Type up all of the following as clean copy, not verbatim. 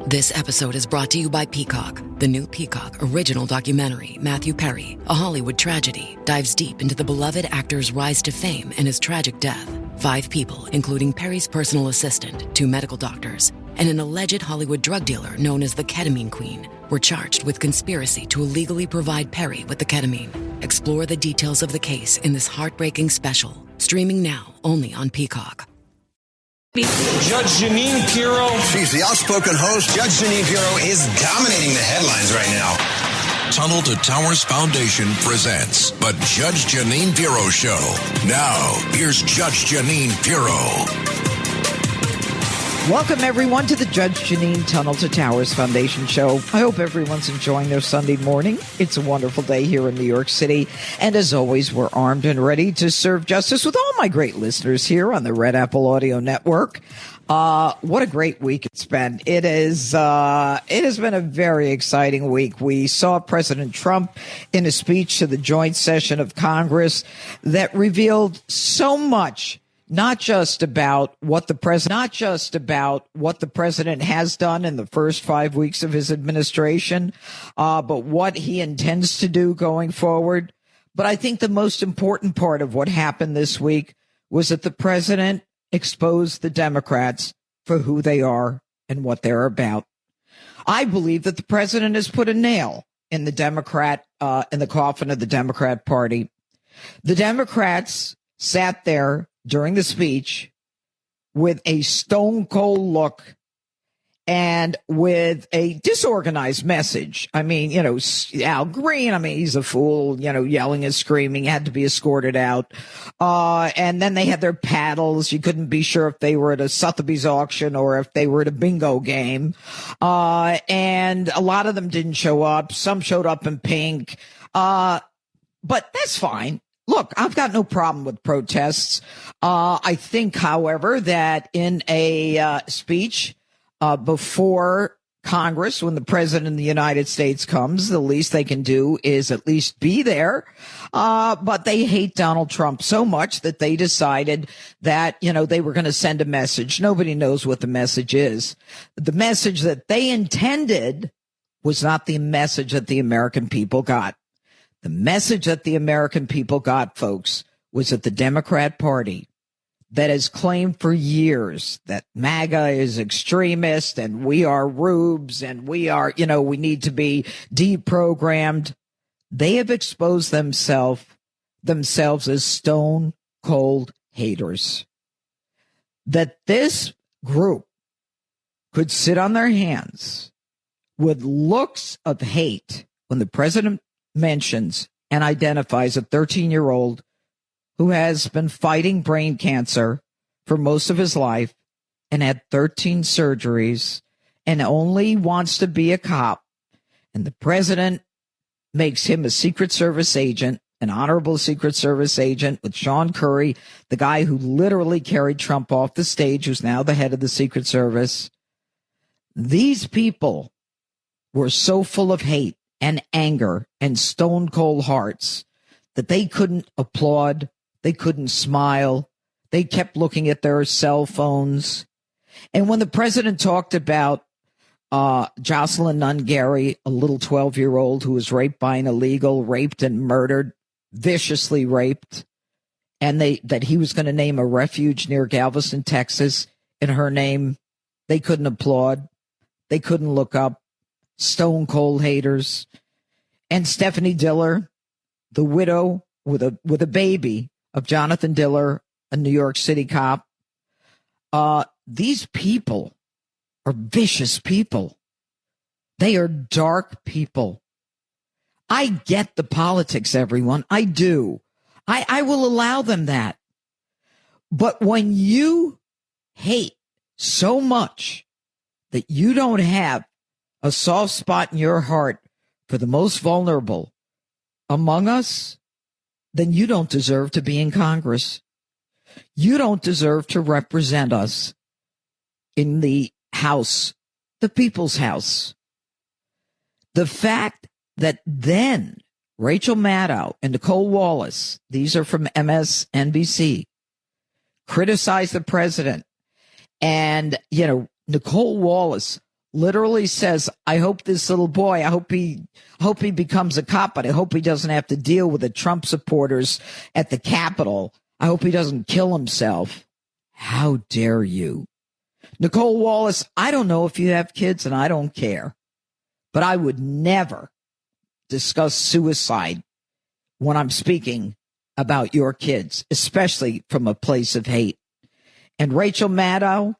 This episode is brought to you by Peacock. The new Peacock original documentary, Matthew Perry, A Hollywood Tragedy, dives deep into the beloved actor's rise to fame and his tragic death. 5 people, including Perry's personal assistant, 2 medical doctors, and an alleged Hollywood drug dealer known as the Ketamine Queen, were charged with conspiracy to illegally provide Perry with the ketamine. Explore the details of the case in this heartbreaking special, streaming now only on Peacock. Judge Jeanine Pirro. She's the outspoken host. Judge Jeanine Pirro is dominating the headlines right now. Tunnel to Towers Foundation presents The Judge Jeanine Pirro Show. Now, here's Judge Jeanine Pirro. Welcome, everyone, to the Judge Jeanine Tunnel to Towers Foundation Show. I hope everyone's enjoying their Sunday morning. It's a wonderful day here in New York City. And as always, we're armed and ready to serve justice with all my great listeners here on the Red Apple Audio Network. What a great week it's been. It has been a very exciting week. We saw President Trump in a speech to the joint session of Congress that revealed so much. Not just about what the president has done in the first 5 weeks of his administration, but what he intends to do going forward. But I think the most important part of what happened this week was that the president exposed the Democrats for who they are and what they're about. I believe that the president has put a nail in the in the coffin of the Democrat Party. The Democrats sat there during the speech with a stone cold look and with a disorganized message. I mean, Al Green, he's a fool, yelling and screaming, had to be escorted out. And then they had their paddles. You couldn't be sure if they were at a Sotheby's auction or if they were at a bingo game. And a lot of them didn't show up. Some showed up in pink. But that's fine. Look, I've got no problem with protests. I think, however, that in a speech before Congress, when the president of the United States comes, the least they can do is at least be there. But they hate Donald Trump so much that they decided that, they were going to send a message. Nobody knows what the message is. The message that they intended was not the message that the American people got. The message that the American people got, folks, was that the Democrat Party that has claimed for years that MAGA is extremist and we are rubes and we are, we need to be deprogrammed. They have exposed themselves as stone cold haters. That this group could sit on their hands with looks of hate when the president mentions and identifies a 13-year-old who has been fighting brain cancer for most of his life and had 13 surgeries and only wants to be a cop. And the president makes him a Secret Service agent, an honorable Secret Service agent with Sean Curry, the guy who literally carried Trump off the stage, who's now the head of the Secret Service. These people were so full of hate and anger and stone cold hearts that they couldn't applaud. They couldn't smile. They kept looking at their cell phones. And when the president talked about Jocelyn Nungary, a little 12-year-old who was raped by an illegal, raped and murdered, viciously raped, and that he was going to name a refuge near Galveston, Texas, in her name, they couldn't applaud. They couldn't look up. Stone cold haters. And Stephanie Diller, the widow with a baby of Jonathan Diller, a New York City cop. These people are vicious people. They are dark people. I get the politics, everyone. I do. I will allow them that. But when you hate so much that you don't have a soft spot in your heart for the most vulnerable among us, then you don't deserve to be in Congress. You don't deserve to represent us in the House, the People's House. The fact that then Rachel Maddow and Nicole Wallace, these are from MSNBC, criticized the president. And, Nicole Wallace literally says, I hope this little boy, I hope he becomes a cop, but I hope he doesn't have to deal with the Trump supporters at the Capitol. I hope he doesn't kill himself. How dare you? Nicole Wallace, I don't know if you have kids and I don't care, but I would never discuss suicide when I'm speaking about your kids, especially from a place of hate. And Rachel Maddow,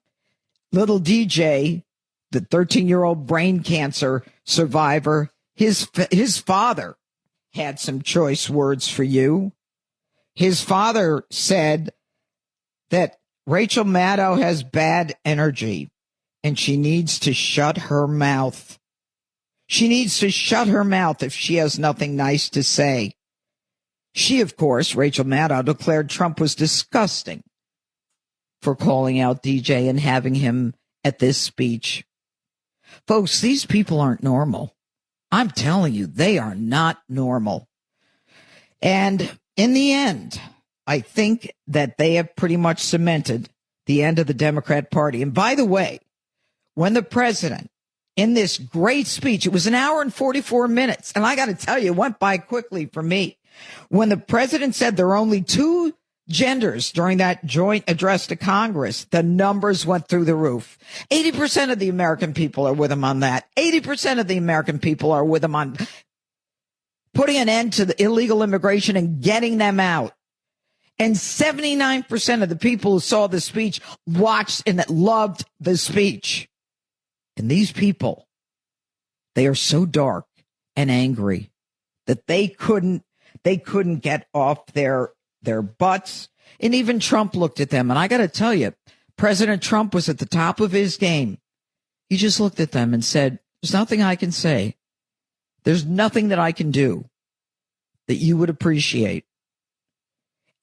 little DJ, the 13-year-old brain cancer survivor, his father had some choice words for you. His father said that Rachel Maddow has bad energy and she needs to shut her mouth. She needs to shut her mouth if she has nothing nice to say. She, of course, Rachel Maddow, declared Trump was disgusting for calling out DJ and having him at this speech. Folks, these people aren't normal. I'm telling you, they are not normal. And in the end, I think that they have pretty much cemented the end of the Democrat Party. And by the way, when the president, in this great speech, it was an hour and 44 minutes, and I got to tell you, it went by quickly for me. When the president said there are only two genders during that joint address to Congress, the numbers went through the roof. 80% of the American people are with him on that. 80% of the American people are with him on putting an end to the illegal immigration and getting them out. And 79% of the people who saw the speech watched and loved the speech. And these people, they are so dark and angry that they couldn't get off their butts. And even Trump looked at them. And I got to tell you, President Trump was at the top of his game. He just looked at them and said, there's nothing I can say. There's nothing that I can do that you would appreciate.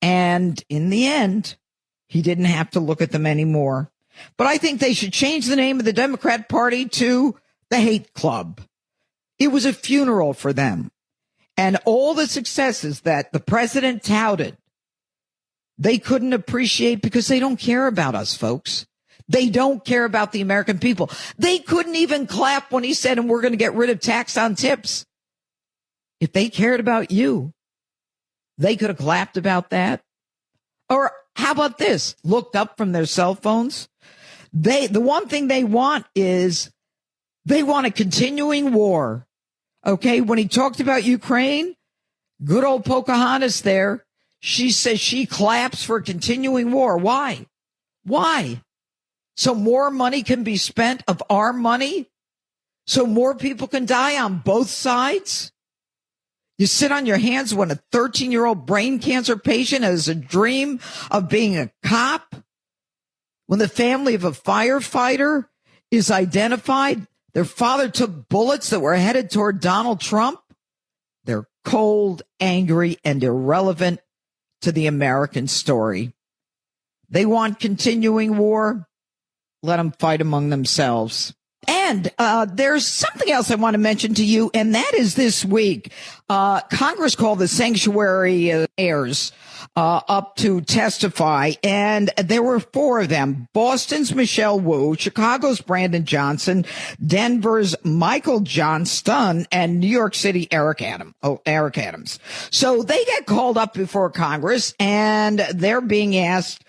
And in the end, he didn't have to look at them anymore. But I think they should change the name of the Democrat Party to the Hate Club. It was a funeral for them. And all the successes that the president touted, they couldn't appreciate because they don't care about us, folks. They don't care about the American people. They couldn't even clap when he said, and we're going to get rid of tax on tips. If they cared about you, they could have clapped about that. Or how about this? Looked up from their cell phones. The one thing they want is they want a continuing war. Okay. When he talked about Ukraine, good old Pocahontas there, she says she claps for a continuing war. Why? Why? So more money can be spent of our money? So more people can die on both sides? You sit on your hands when a 13-year-old brain cancer patient has a dream of being a cop? When the family of a firefighter is identified, their father took bullets that were headed toward Donald Trump? They're cold, angry, and irrelevant to the American story. They want continuing war? Let them fight among themselves. And there's something else I want to mention to you, and that is this week, Congress called the sanctuary heirs up to testify, and there were four of them: Boston's Michelle Wu, Chicago's Brandon Johnson, Denver's Michael Johnston, and New York City Eric Adams. So they get called up before Congress, and they're being asked,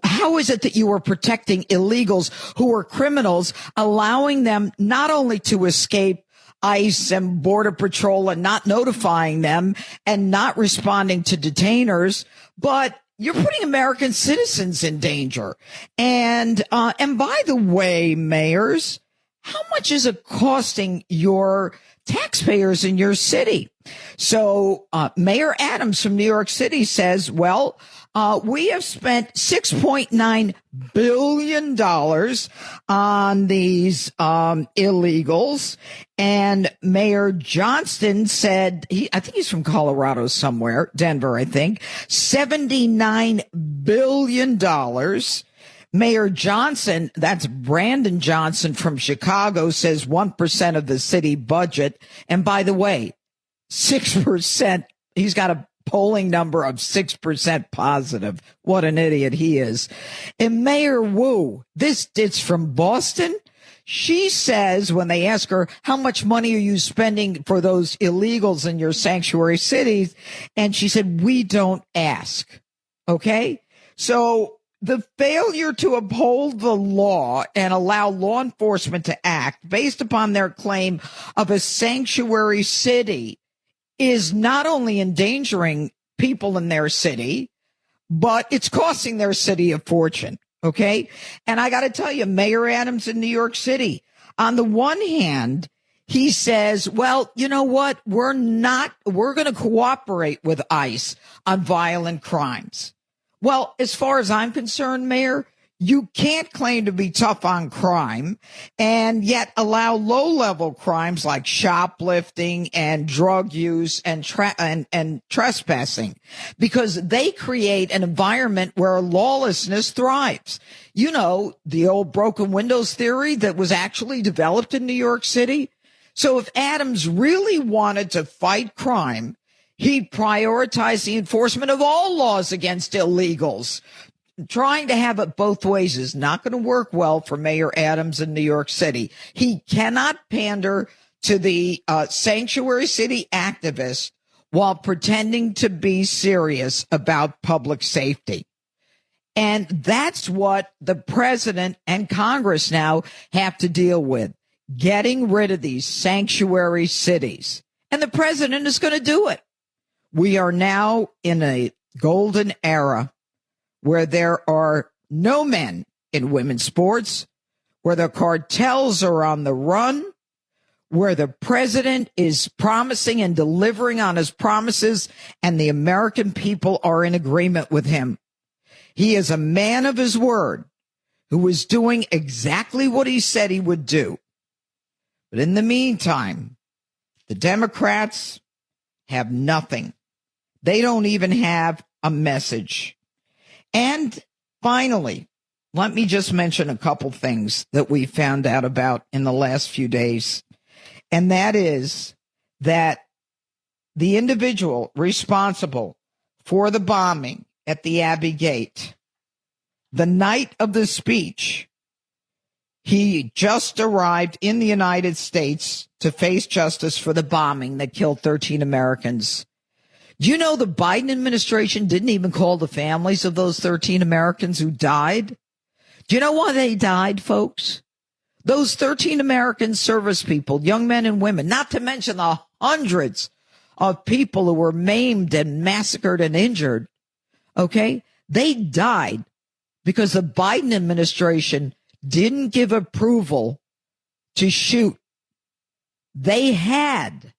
how is it that you are protecting illegals who are criminals, allowing them not only to escape ICE and Border Patrol and not notifying them and not responding to detainers, but you're putting American citizens in danger. And by the way, mayors, how much is it costing your taxpayers in your city? So Mayor Adams from New York City says, we have spent $6.9 billion on these illegals. And Mayor Johnston said, I think he's from Colorado somewhere, Denver, I think, $79 billion. Mayor Johnson, that's Brandon Johnson from Chicago, says 1% of the city budget. And by the way, 6%, he's got a polling number of 6% positive. What an idiot he is. And Mayor Wu, it's from Boston. She says when they ask her, how much money are you spending for those illegals in your sanctuary cities? And she said, we don't ask. Okay. So the failure to uphold the law and allow law enforcement to act based upon their claim of a sanctuary city is not only endangering people in their city, but it's costing their city a fortune. Okay. And I got to tell you, Mayor Adams in New York City, on the one hand, he says, well, you know what? We're going to cooperate with ICE on violent crimes. Well, as far as I'm concerned, Mayor, you can't claim to be tough on crime and yet allow low-level crimes like shoplifting and drug use and trespassing, because they create an environment where lawlessness thrives. You know, the old broken windows theory that was actually developed in New York City. So if Adams really wanted to fight crime, he'd prioritize the enforcement of all laws against illegals. Trying to have it both ways is not going to work well for Mayor Adams in New York City. He cannot pander to the sanctuary city activists while pretending to be serious about public safety. And that's what the president and Congress now have to deal with, getting rid of these sanctuary cities. And the president is going to do it. We are now in a golden era where there are no men in women's sports, where the cartels are on the run, where the president is promising and delivering on his promises, and the American people are in agreement with him. He is a man of his word who is doing exactly what he said he would do. But in the meantime, the Democrats have nothing. They don't even have a message. And finally, let me just mention a couple things that we found out about in the last few days. And that is that the individual responsible for the bombing at the Abbey Gate, the night of the speech, he just arrived in the United States to face justice for the bombing that killed 13 Americans. Do you know the Biden administration didn't even call the families of those 13 Americans who died? Do you know why they died, folks? Those 13 American service people, young men and women, not to mention the hundreds of people who were maimed and massacred and injured, okay? They died because the Biden administration didn't give approval to shoot. They had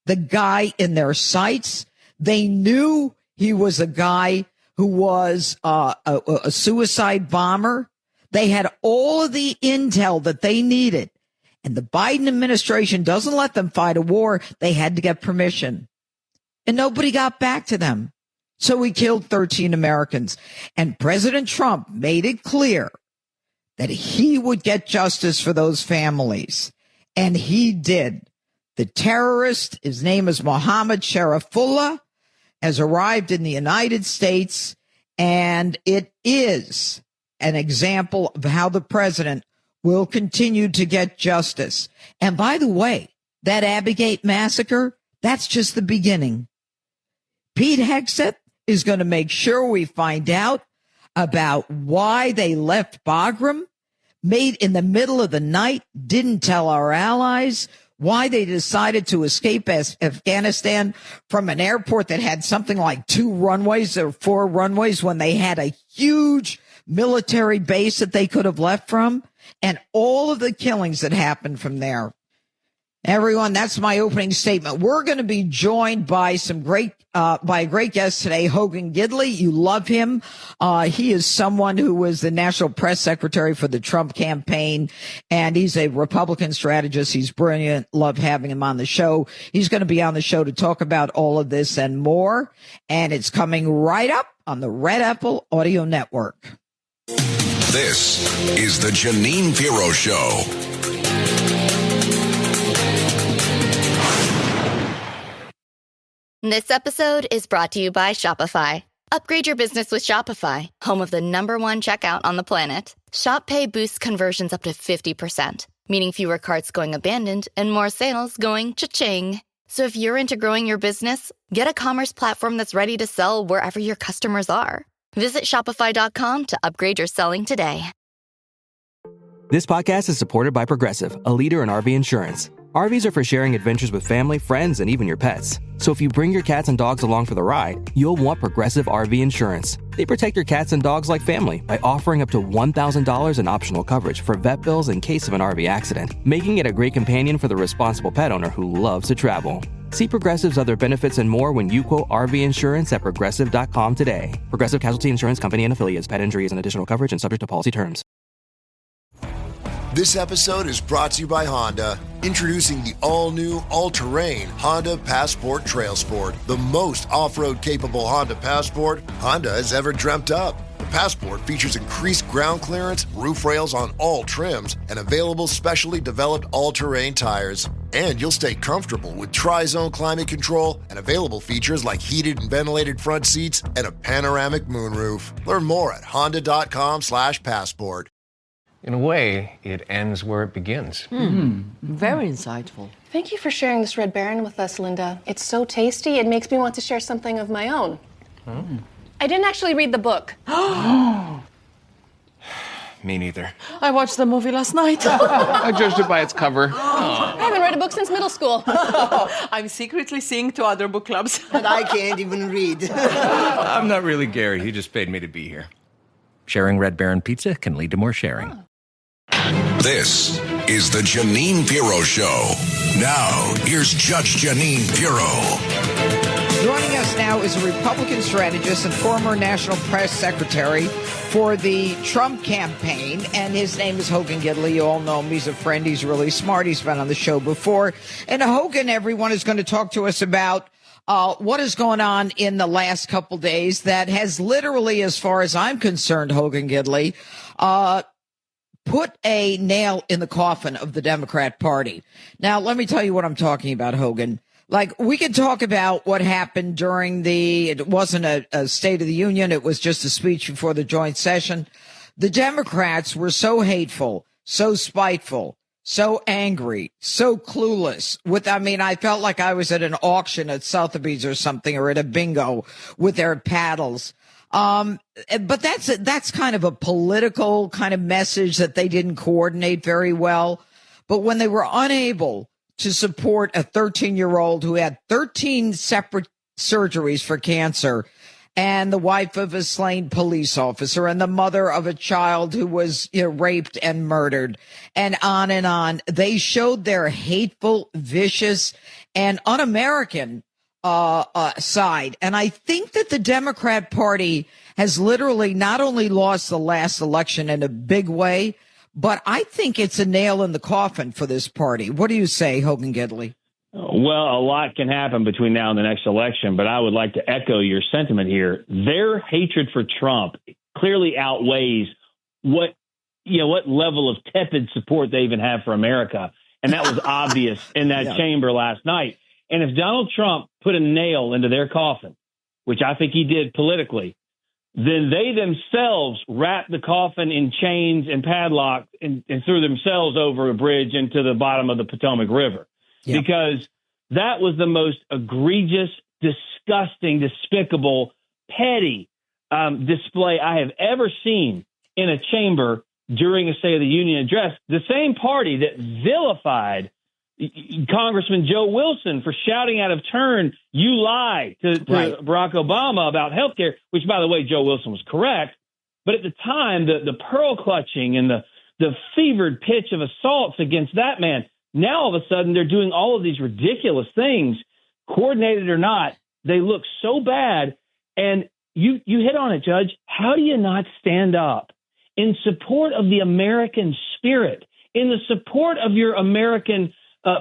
the guy in their sights. They knew he was a guy who was a suicide bomber. They had all of the intel that they needed. And the Biden administration doesn't let them fight a war. They had to get permission. And nobody got back to them. So we killed 13 Americans. And President Trump made it clear that he would get justice for those families. And he did. The terrorist, his name is Mohammed Sharifullah, has arrived in the United States, and it is an example of how the president will continue to get justice. And by the way, that Abbey Gate massacre, that's just the beginning. Pete Hegseth is going to make sure we find out about why they left Bagram, made in the middle of the night, didn't tell our allies, why they decided to escape Afghanistan from an airport that had something like 2 runways or 4 runways when they had a huge military base that they could have left from, and all of the killings that happened from there. Everyone, that's my opening statement. We're going to be joined by by a great guest today, Hogan Gidley. You love him. He is someone who was the national press secretary for the Trump campaign, and he's a Republican strategist. He's brilliant. Love having him on the show. He's going to be on the show to talk about all of this and more, and it's coming right up on the Red Apple Audio Network. This is the Jeanine Pirro Show. This episode is brought to you by Shopify. Upgrade your business with Shopify, home of the #1 checkout on the planet. Shop Pay boosts conversions up to 50%, meaning fewer carts going abandoned and more sales going cha-ching. So if you're into growing your business, get a commerce platform that's ready to sell wherever your customers are. Visit Shopify.com to upgrade your selling today. This podcast is supported by Progressive, a leader in RV insurance. RVs are for sharing adventures with family, friends, and even your pets. So if you bring your cats and dogs along for the ride, you'll want Progressive RV Insurance. They protect your cats and dogs like family by offering up to $1,000 in optional coverage for vet bills in case of an RV accident, making it a great companion for the responsible pet owner who loves to travel. See Progressive's other benefits and more when you quote RV insurance at Progressive.com today. Progressive Casualty Insurance Company and affiliates. Pet injuries and additional coverage and subject to policy terms. This episode is brought to you by Honda. Introducing the all-new, all-terrain Honda Passport Trail Sport, the most off-road capable Honda Passport Honda has ever dreamt up. The Passport features increased ground clearance, roof rails on all trims, and available specially developed all-terrain tires. And you'll stay comfortable with tri-zone climate control and available features like heated and ventilated front seats and a panoramic moonroof. Learn more at honda.com/passport. In a way, it ends where it begins. Very insightful. Thank you for sharing this Red Baron with us, Linda. It's so tasty, it makes me want to share something of my own. I didn't actually read the book. Me neither. I watched the movie last night. I judged it by its cover. I haven't read a book since middle school. I'm secretly seeing 2 other book clubs. And I can't even read. I'm not really Gary. He just paid me to be here. Sharing Red Baron pizza can lead to more sharing. This is the Jeanine Pirro Show. Now, here's Judge Jeanine Pirro. Joining us now is a Republican strategist and former National Press Secretary for the Trump campaign, and his name is Hogan Gidley. You all know him. He's a friend. He's really smart. He's been on the show before. And Hogan, everyone is going to talk to us about what is going on in the last couple days that has literally, as far as I'm concerned, Hogan Gidley, put a nail in the coffin of the Democrat Party. Now, let me tell you what I'm talking about, Hogan. Like, we can talk about what happened during it wasn't a State of the Union. It was just a speech before the joint session. The Democrats were so hateful, so spiteful, so angry, so clueless. I felt like I was at an auction at Sotheby's or something, or at a bingo with their paddles. But that's kind of a political kind of message that they didn't coordinate very well. But when they were unable to support a 13-year-old who had 13 separate surgeries for cancer, and the wife of a slain police officer, and the mother of a child who was raped and murdered, and on, they showed their hateful, vicious, and un-American side. And I think that the Democrat Party has literally not only lost the last election in a big way, but I think it's a nail in the coffin for this party. What do you say, Hogan Gidley? Well, a lot can happen between now and the next election, but I would like to echo your sentiment here. Their hatred for Trump clearly outweighs what level of tepid support they even have for America. And that was obvious in that chamber last night. And if Donald Trump put a nail into their coffin, which I think he did politically, then they themselves wrapped the coffin in chains and padlocks and threw themselves over a bridge into the bottom of the Potomac River. Yep. Because that was the most egregious, disgusting, despicable, petty display I have ever seen in a chamber during a State of the Union address. The same party that vilified Congressman Joe Wilson for shouting out of turn, "You lie," to Barack Obama about health care, which, by the way, Joe Wilson was correct. But at the time, the pearl clutching and the fevered pitch of assaults against that man, now all of a sudden they're doing all of these ridiculous things, coordinated or not. They look so bad. And you hit on it, Judge. How do you not stand up in support of the American spirit, in the support of your American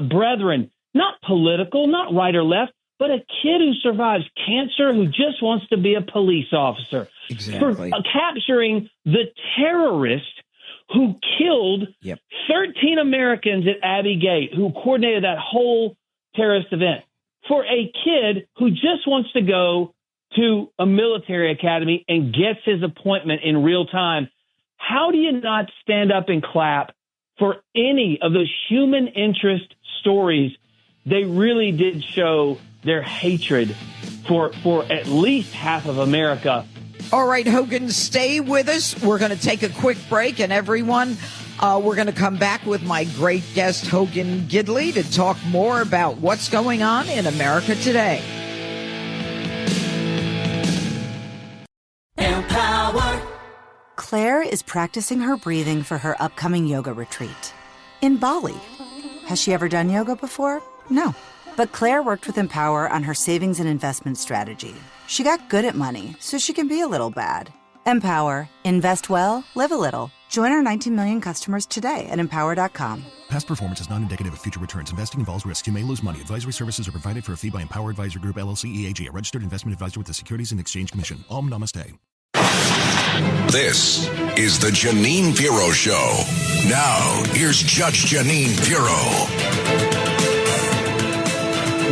brethren, not political, not right or left, but a kid who survives cancer who just wants to be a police officer. Exactly. For capturing the terrorist who killed 13 Americans at Abbey Gate, who coordinated that whole terrorist event, for a kid who just wants to go to a military academy and gets his appointment in real time. How do you not stand up and clap for any of those human interest stories? They really did show their hatred for at least half of America. All right, Hogan, stay with us. We're going to take a quick break, and everyone, we're going to come back with my great guest, Hogan Gidley, to talk more about what's going on in America today. Empower. Claire is practicing her breathing for her upcoming yoga retreat in Bali. Has she ever done yoga before? No. But Claire worked with Empower on her savings and investment strategy. She got good at money, so she can be a little bad. Empower. Invest well, live a little. Join our 19 million customers today at empower.com. Past performance is not indicative of future returns. Investing involves risks. You may lose money. Advisory services are provided for a fee by Empower Advisor Group, LLC, EAG, a registered investment advisor with the Securities and Exchange Commission. Om Namaste. This is the Jeanine Pirro Show. Now, here's Judge Jeanine Pirro.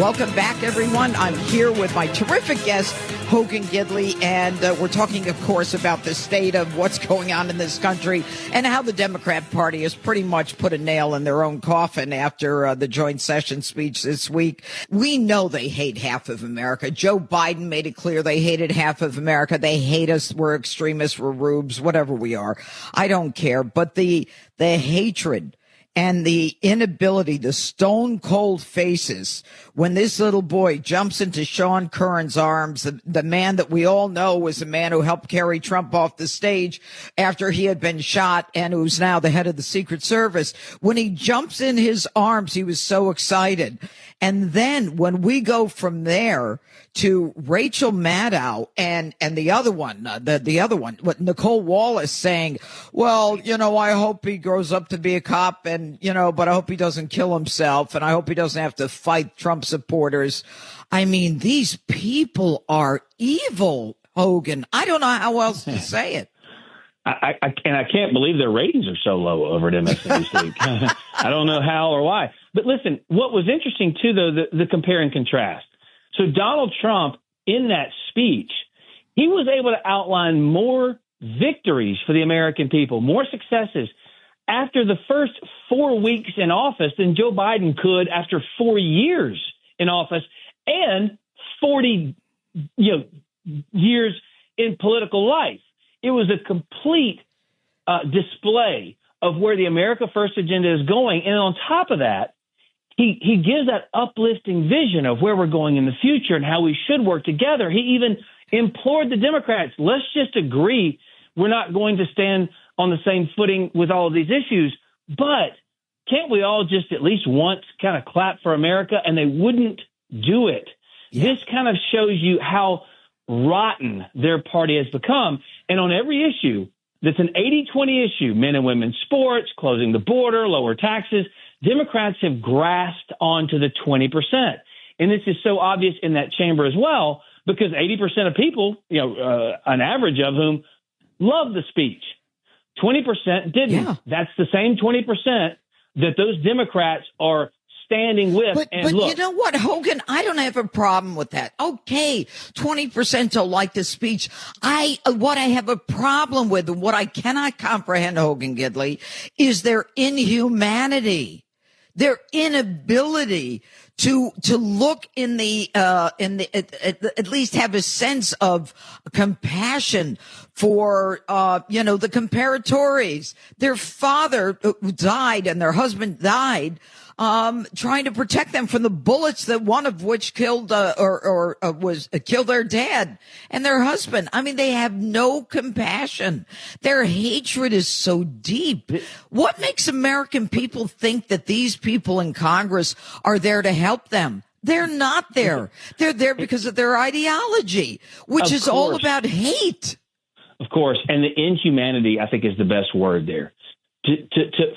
Welcome back, everyone. I'm here with my terrific guest, Hogan Gidley, and we're talking, of course, about the state of what's going on in this country and how the Democrat Party has pretty much put a nail in their own coffin after the joint session speech this week. We know they hate half of America. Joe Biden made it clear they hated half of America. They hate us. We're extremists. We're rubes, whatever we are. I don't care. But the hatred and the inability, the stone cold faces, when this little boy jumps into Sean Curran's arms, the man that we all know was the man who helped carry Trump off the stage after he had been shot and who's now the head of the Secret Service. When he jumps in his arms, he was so excited. And then when we go from there to Rachel Maddow and the other one, Nicole Wallace saying, well, I hope he grows up to be a cop and, but I hope he doesn't kill himself and I hope he doesn't have to fight Trump supporters. I mean, these people are evil, Hogan. I don't know how else to say it. I can't believe their ratings are so low over at MSNBC. I don't know how or why. But listen, what was interesting, too, though, the compare and contrast. So Donald Trump, in that speech, he was able to outline more victories for the American people, more successes after the first 4 weeks in office than Joe Biden could after 4 years in office and 40 years in political life. It was a complete display of where the America First agenda is going. And on top of that, he gives that uplifting vision of where we're going in the future and how we should work together. He even implored the Democrats, let's just agree we're not going to stand on the same footing with all of these issues. But can't we all just at least once kind of clap for America? And they wouldn't do it. Yeah. This kind of shows you how rotten their party has become. And on every issue that's an 80-20 issue, men and women's sports, closing the border, lower taxes, Democrats have grasped onto the 20%. And this is so obvious in that chamber as well, because 80% of people, an average of whom, love the speech. 20% didn't. Yeah. That's the same 20% that those Democrats are standing with. But look, you know what, Hogan, I don't have a problem with that. Okay, 20% don't like the speech. What I have a problem with, and what I cannot comprehend, Hogan Gidley, is their inhumanity, their inability to look at least have a sense of compassion for, the comparators. Their father died and their husband died, trying to protect them from the bullets that one of which killed killed their dad and their husband. I mean, they have no compassion. Their hatred is so deep. What makes American people think that these people in Congress are there to help them? They're not there. They're there because of their ideology, which is all about hate. Of course. And the inhumanity, I think, is the best word there.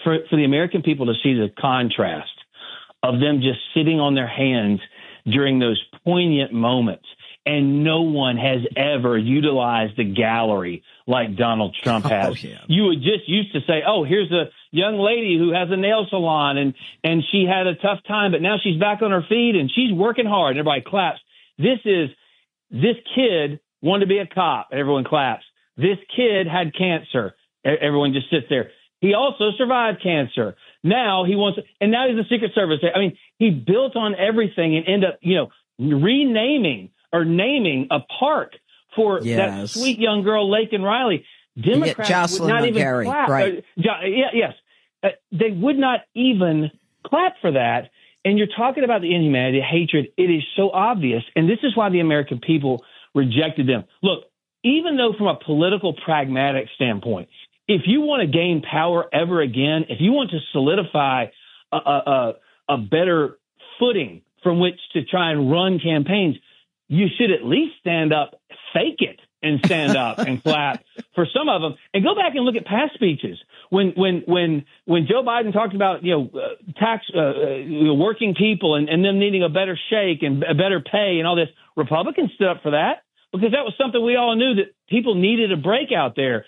For the American people to see the contrast of them just sitting on their hands during those poignant moments, and no one has ever utilized the gallery like Donald Trump has. Oh, yeah. You would just used to say, oh, here's a young lady who has a nail salon and she had a tough time, but now she's back on her feet and she's working hard, and everybody claps. This is This kid wanted to be a cop. Everyone claps. This kid had cancer. Everyone just sits there. He also survived cancer. Now he wants, and now he's the Secret Service. I mean, he built on everything and ended up, renaming or naming a park for that sweet young girl, Laken Riley. Democrats would not even clap. Right. Yes. They would not even clap for that. And you're talking about the inhumanity, the hatred. It is so obvious. And this is why the American people rejected them. Look, even though from a political pragmatic standpoint, if you want to gain power ever again, if you want to solidify a better footing from which to try and run campaigns, you should at least stand up, fake it, and stand up and clap for some of them. And go back and look at past speeches. When Joe Biden talked about tax working people and them needing a better shake and a better pay and all this, Republicans stood up for that because that was something we all knew that people needed a break out there.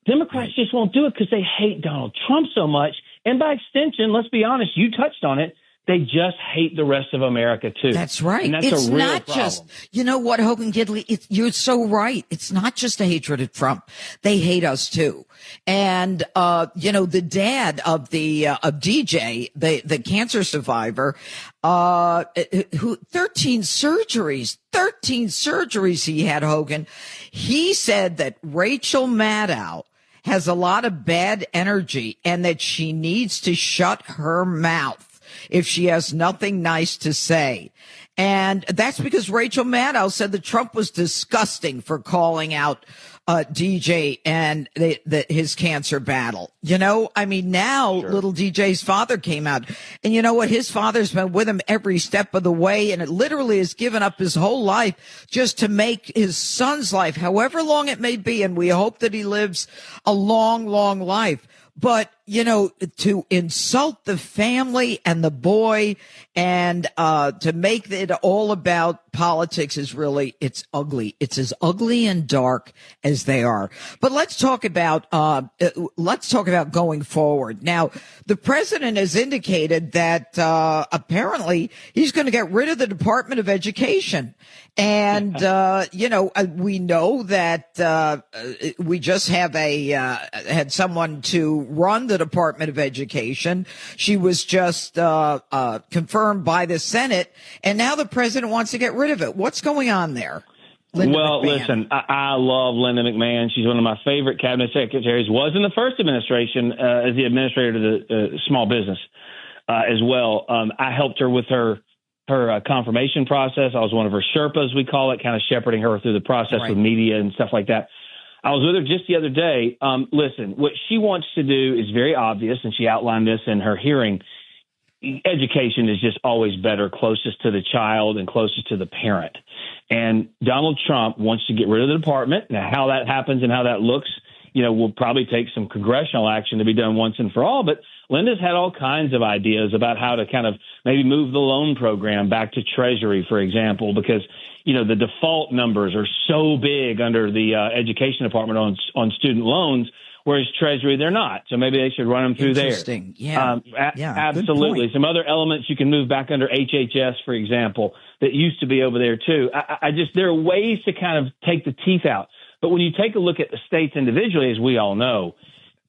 Democrats just won't do it because they hate Donald Trump so much. And by extension, let's be honest, you touched on it. They just hate the rest of America, too. That's right. And that's it's a real not problem. just, you know what, Hogan Gidley, you're so right. It's not just a hatred of Trump. They hate us, too. And, the dad of of DJ, the cancer survivor, who 13 surgeries he had, Hogan. He said that Rachel Maddow has a lot of bad energy and that she needs to shut her mouth if she has nothing nice to say. And that's because Rachel Maddow said that Trump was disgusting for calling out DJ and his cancer battle. Now little DJ's father came out, and you know what? His father's been with him every step of the way, and it literally has given up his whole life just to make his son's life, however long it may be. And we hope that he lives a long, long life. But, to insult the family and the boy and to make it all about politics is really, it's ugly. It's as ugly and dark as they are. But let's talk about going forward. Now, the president has indicated that apparently he's going to get rid of the Department of Education. And, we know that we just have had someone to run the Department of Education. She was just confirmed by the Senate, and now the president wants to get rid of it. What's going on there? Linda McMahon. Listen, I love Linda McMahon. She's one of my favorite cabinet secretaries. Was in the first administration as the administrator to the small business as well. I helped her with her confirmation process. I was one of her Sherpas, we call it, kind of shepherding her through the process with media and stuff like that. I was with her just the other day. Listen, what she wants to do is very obvious, and she outlined this in her hearing. Education is just always better, closest to the child and closest to the parent. And Donald Trump wants to get rid of the department. Now, how that happens and how that looks, will probably take some congressional action to be done once and for all. But Linda's had all kinds of ideas about how to kind of maybe move the loan program back to Treasury, for example, because the default numbers are so big under the education department on student loans, whereas Treasury, they're not. So maybe they should run them through there. Interesting. Yeah. Absolutely. Some other elements you can move back under HHS, for example, that used to be over there too. There are ways to kind of take the teeth out. But when you take a look at the states individually, as we all know,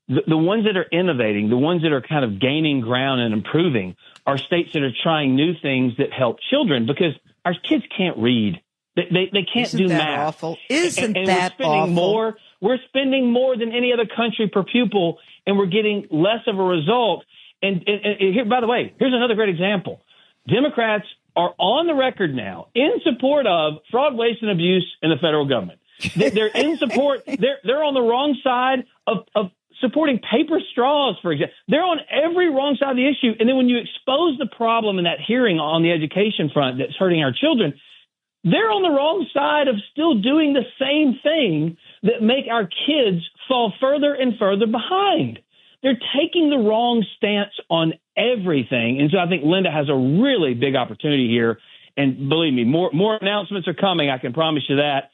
the ones that are innovating, the ones that are kind of gaining ground and improving are states that are trying new things that help children, because our kids can't read. They can't do math. Awful? Isn't and that we're spending awful? We're spending more than any other country per pupil, and we're getting less of a result. And here, by the way, here's another great example. Democrats are on the record now in support of fraud, waste, and abuse in the federal government. They're in support. They're on the wrong side of supporting paper straws, for example. They're on every wrong side of the issue. And then when you expose the problem in that hearing on the education front that's hurting our children, they're on the wrong side of still doing the same thing that make our kids fall further and further behind. They're taking the wrong stance on everything. And so I think Linda has a really big opportunity here. And believe me, more announcements are coming. I can promise you that.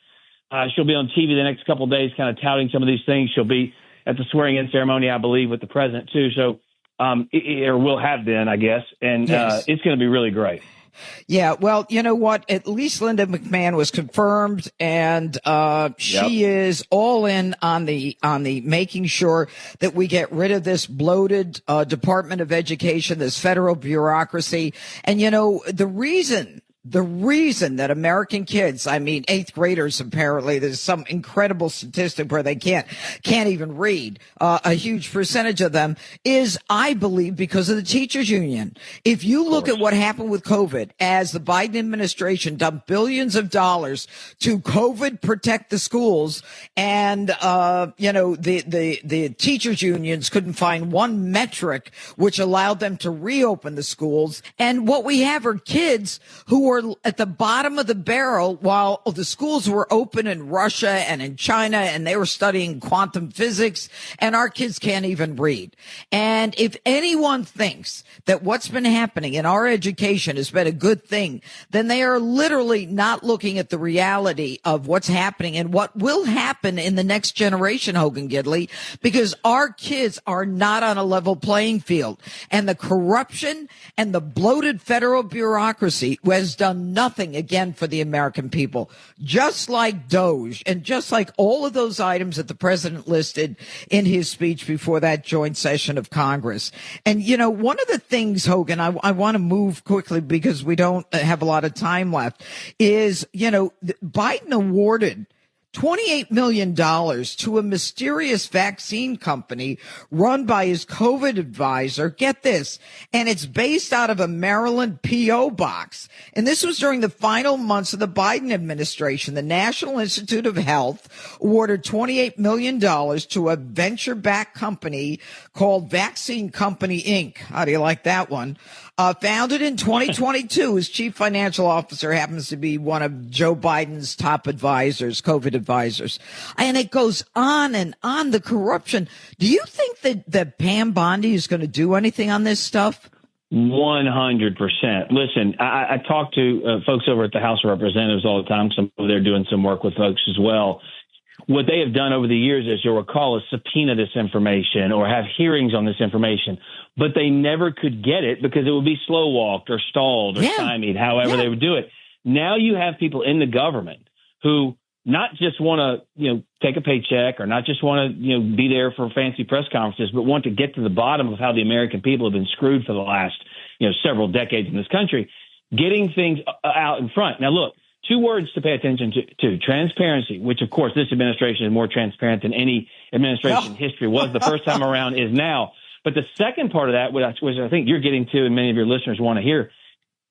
She'll be on TV the next couple of days kind of touting some of these things. She'll be at the swearing-in ceremony, I believe, with the president, too. So or will have been, I guess. And it's going to be really great. Yeah, well, you know what? At least Linda McMahon was confirmed, and she is all in on the making sure that we get rid of this bloated Department of Education, this federal bureaucracy. And you know, the reason that American kids, I mean, 8th graders, apparently, there's some incredible statistic where they can't even read, a huge percentage of them is, I believe, because of the teachers union. If you look at what happened with COVID, as the Biden administration dumped billions of dollars to COVID protect the schools, and, you know, the teachers unions couldn't find one metric which allowed them to reopen the schools. And what we have are kids who were at the bottom of the barrel while the schools were open in Russia and in China, and they were studying quantum physics, and our kids can't even read. And if anyone thinks that what's been happening in our education has been a good thing, then they are literally not looking at the reality of what's happening and what will happen in the next generation, Hogan Gidley, because our kids are not on a level playing field. And the corruption and the bloated federal bureaucracy has done nothing again for the American people, just like DOGE and just like all of those items that the president listed in his speech before that joint session of Congress. And, you know, one of the things, Hogan, I want to move quickly because we don't have a lot of time left, is, you know, Biden awarded $28 million to a mysterious vaccine company run by his COVID advisor. Get this. And it's based out of a Maryland P.O. box. And this was during the final months of the Biden administration. The National Institute of Health awarded $28 million to a venture-backed company called Vaccine Company, Inc. How do you like that one? Founded in 2022, his chief financial officer happens to be one of Joe Biden's top advisors, COVID advisors. And it goes on and on, the corruption. Do you think that Pam Bondi is going to do anything on this stuff? 100%. Listen, I talk to folks over at the House of Representatives all the time. Some they're doing some work with folks as well. What they have done over the years, as you'll recall, is subpoena this information or have hearings on this information, but they never could get it because it would be slow walked or stalled or stymied, however they would do it. Now you have people in the government who not just want to, you know, take a paycheck or not just want to, you know, be there for fancy press conferences, but want to get to the bottom of how the American people have been screwed for the last, you know, several decades in this country, getting things out in front. Now, look, two words to pay attention to: transparency, which, of course, this administration is more transparent than any administration in history was the first time around, is now. But the second part of that, which I think you're getting to and many of your listeners want to hear,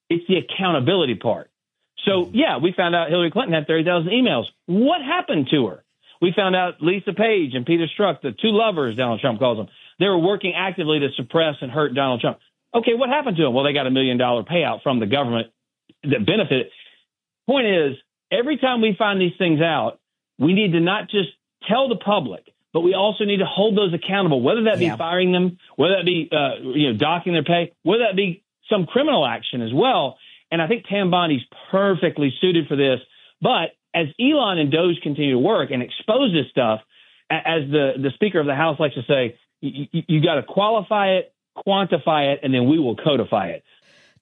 it's the accountability part. So, yeah, we found out Hillary Clinton had 30,000 emails. What happened to her? We found out Lisa Page and Peter Strzok, the two lovers, Donald Trump calls them, they were working actively to suppress and hurt Donald Trump. Okay, what happened to them? Well, they got $1 million payout from the government that benefited. Point is, every time we find these things out, we need to not just tell the public, but we also need to hold those accountable, whether that be firing them, whether that be docking their pay, whether that be some criminal action as well. And I think Pam Bondi's perfectly suited for this. But as Elon and Doge continue to work and expose this stuff, as the Speaker of the House likes to say, you got to qualify it, quantify it, and then we will codify it.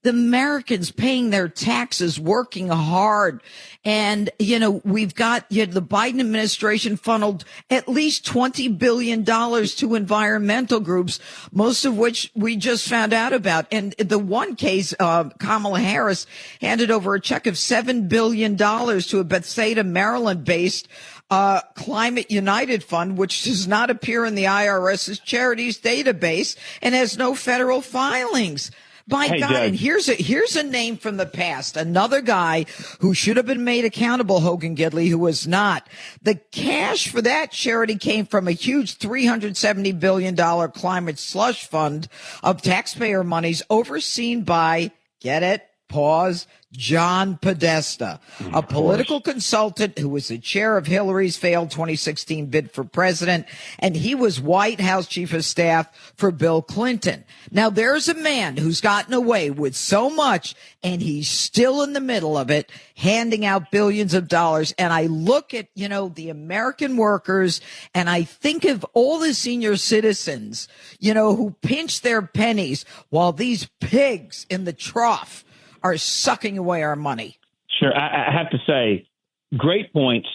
The Americans paying their taxes, working hard. And, you know, we've got the Biden administration funneled at least $20 billion to environmental groups, most of which we just found out about. And the one case, Kamala Harris handed over a check of $7 billion to a Bethesda, Maryland-based Climate United Fund, which does not appear in the IRS's charities database and has no federal filings. My God, Doug. And here's a name from the past, another guy who should have been made accountable, Hogan Gidley, who was not. The cash for that charity came from a huge $370 billion climate slush fund of taxpayer monies overseen by, get it, pause, John Podesta, a political consultant who was the chair of Hillary's failed 2016 bid for president, and he was White House chief of staff for Bill Clinton. Now, there's a man who's gotten away with so much, and he's still in the middle of it, handing out billions of dollars. And I look at, the American workers, and I think of all the senior citizens, who pinch their pennies while these pigs in the trough are sucking away our money. Sure. I have to say, great points.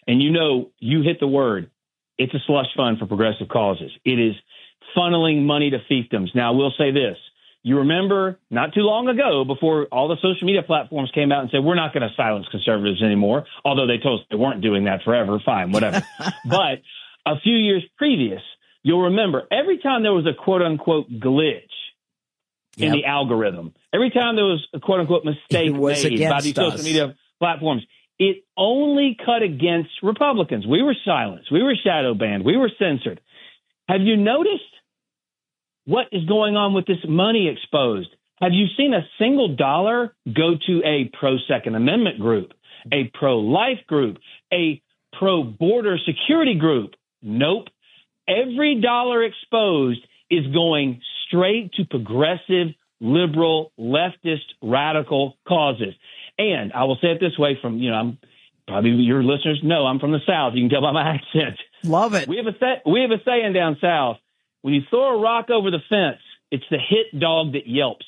And you hit the word. It's a slush fund for progressive causes. It is funneling money to fiefdoms. Now, I will say this. You remember not too long ago, before all the social media platforms came out and said, we're not going to silence conservatives anymore, although they told us they weren't doing that forever. Fine, whatever. But a few years previous, you'll remember every time there was a quote unquote glitch in the algorithm, every time there was a quote unquote mistake made by these social media platforms, it only cut against Republicans. We were silenced. We were shadow banned. We were censored. Have you noticed what is going on with this money exposed? Have you seen a single dollar go to a pro-Second Amendment group, a pro-life group, a pro-border security group? Nope. Every dollar exposed is going straight to progressive, liberal, leftist, radical causes. And I will say it this way I'm probably your listeners know I'm from the South. You can tell by my accent. Love it. We have a saying down South. When you throw a rock over the fence, it's the hit dog that yelps.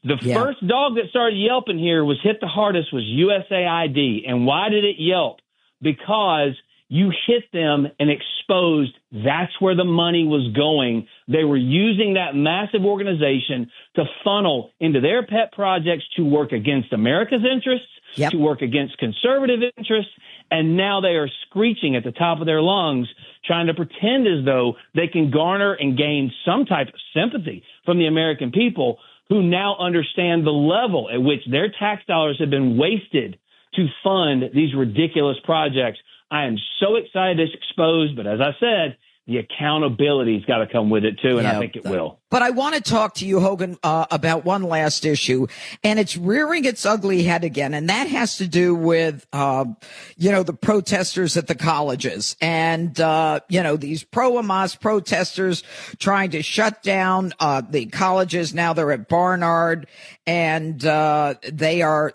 The first dog that started yelping here was hit the hardest was USAID. And why did it yelp? Because you hit them and exposed that's where the money was going. They were using that massive organization to funnel into their pet projects to work against America's interests, to work against conservative interests. And now they are screeching at the top of their lungs, trying to pretend as though they can garner and gain some type of sympathy from the American people, who now understand the level at which their tax dollars have been wasted to fund these ridiculous projects. I am so excited it's exposed, but as I said, the accountability's got to come with it too, and I think it will. But I want to talk to you, Hogan, about one last issue, and it's rearing its ugly head again, and that has to do with, the protesters at the colleges and, these pro-Hamas protesters trying to shut down the colleges. Now they're at Barnard, and they are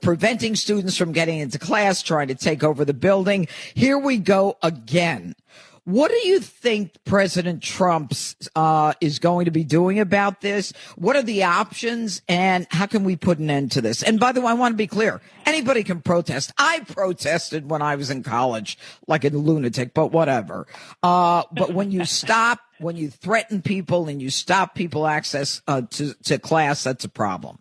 preventing students from getting into class, trying to take over the building. Here we go again. What do you think President Trump is going to be doing about this? What are the options, and how can we put an end to this? And by the way, I want to be clear. Anybody can protest. I protested when I was in college like a lunatic, but whatever. But when you threaten people and you stop people access to class, that's a problem.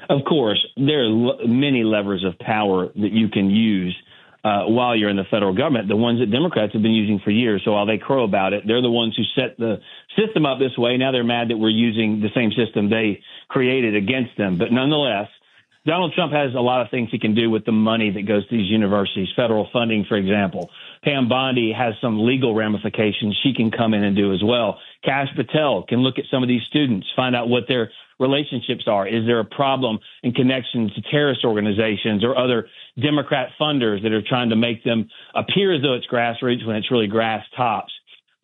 Of course, there are many levers of power that you can use while you're in the federal government, the ones that Democrats have been using for years. So while they crow about it, they're the ones who set the system up this way. Now they're mad that we're using the same system they created against them. But nonetheless, Donald Trump has a lot of things he can do with the money that goes to these universities, federal funding, for example. Pam Bondi has some legal ramifications she can come in and do as well. Kash Patel can look at some of these students, find out what their relationships are. Is there a problem in connections to terrorist organizations or other Democrat funders that are trying to make them appear as though it's grassroots when it's really grass tops?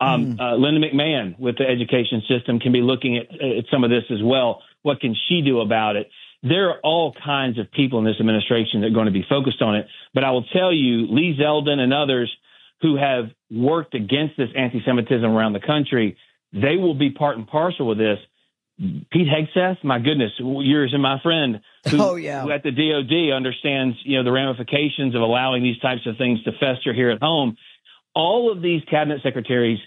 Linda McMahon with the education system can be looking at some of this as well. What can she do about it? There are all kinds of people in this administration that are going to be focused on it. But I will tell you, Lee Zeldin and others who have worked against this anti-Semitism around the country, they will be part and parcel with this. Pete Hegseth, my goodness, yours and my friend, who at the DOD understands, the ramifications of allowing these types of things to fester here at home. All of these cabinet secretaries,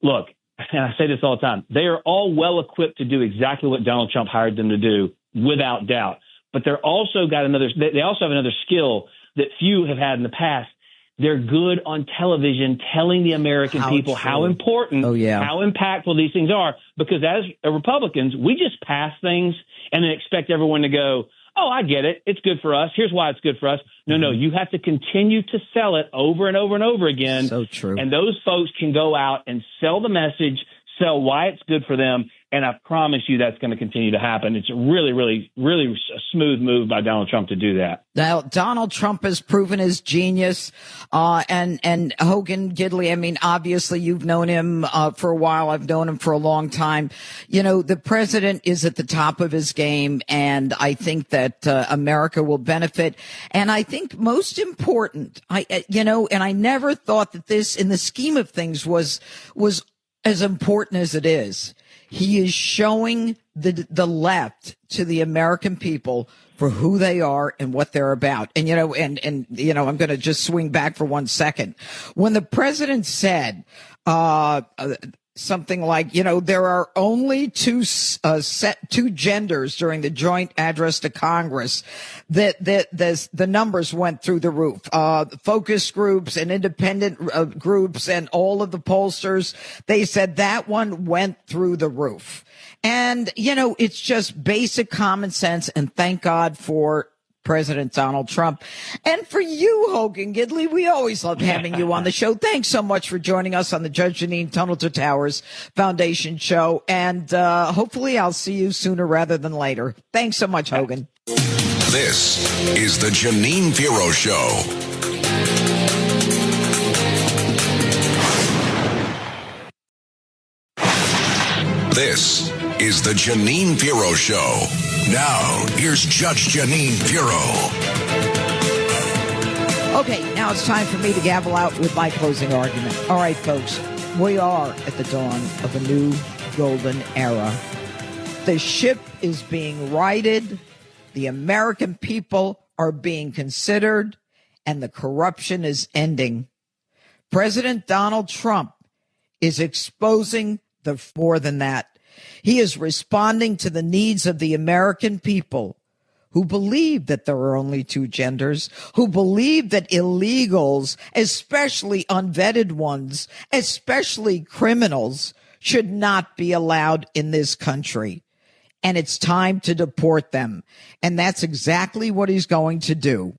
look, and I say this all the time, they are all well equipped to do exactly what Donald Trump hired them to do, without doubt. But they also have another skill that few have had in the past. They're good on television, telling the American people how important, how impactful these things are. Because as Republicans, we just pass things and then expect everyone to go, oh, I get it. It's good for us. Here's why it's good for us. No, you have to continue to sell it over and over and over again. So true. And those folks can go out and sell the message, sell why it's good for them. And I promise you that's going to continue to happen. It's a really, really, really a smooth move by Donald Trump to do that. Now, Donald Trump has proven his genius. And Hogan Gidley, I mean, obviously you've known him for a while. I've known him for a long time. The president is at the top of his game, and I think that America will benefit. And I think most important, and I never thought that this, in the scheme of things, was as important as it is He is showing the left to the American people for who they are and what they're about. And, I'm going to just swing back for 1 second. When the president said, something like, there are only two genders during the joint address to Congress, the numbers went through the roof. Focus groups and independent groups and all of the pollsters, they said that one went through the roof. And, it's just basic common sense. And thank God for President Donald Trump. And for you, Hogan Gidley, we always love having you on the show. Thanks so much for joining us on the Judge Jeanine Tunnel to Towers Foundation show. And hopefully I'll see you sooner rather than later. Thanks so much, Hogan. This is the Jeanine Pirro Show. This is the Jeanine Pirro Show. Now, here's Judge Jeanine Pirro. Okay, now it's time for me to gavel out with my closing argument. All right, folks, we are at the dawn of a new golden era. The ship is being righted, the American people are being considered, and the corruption is ending. President Donald Trump is exposing more than that. He is responding to the needs of the American people who believe that there are only two genders, who believe that illegals, especially unvetted ones, especially criminals, should not be allowed in this country. And it's time to deport them. And that's exactly what he's going to do.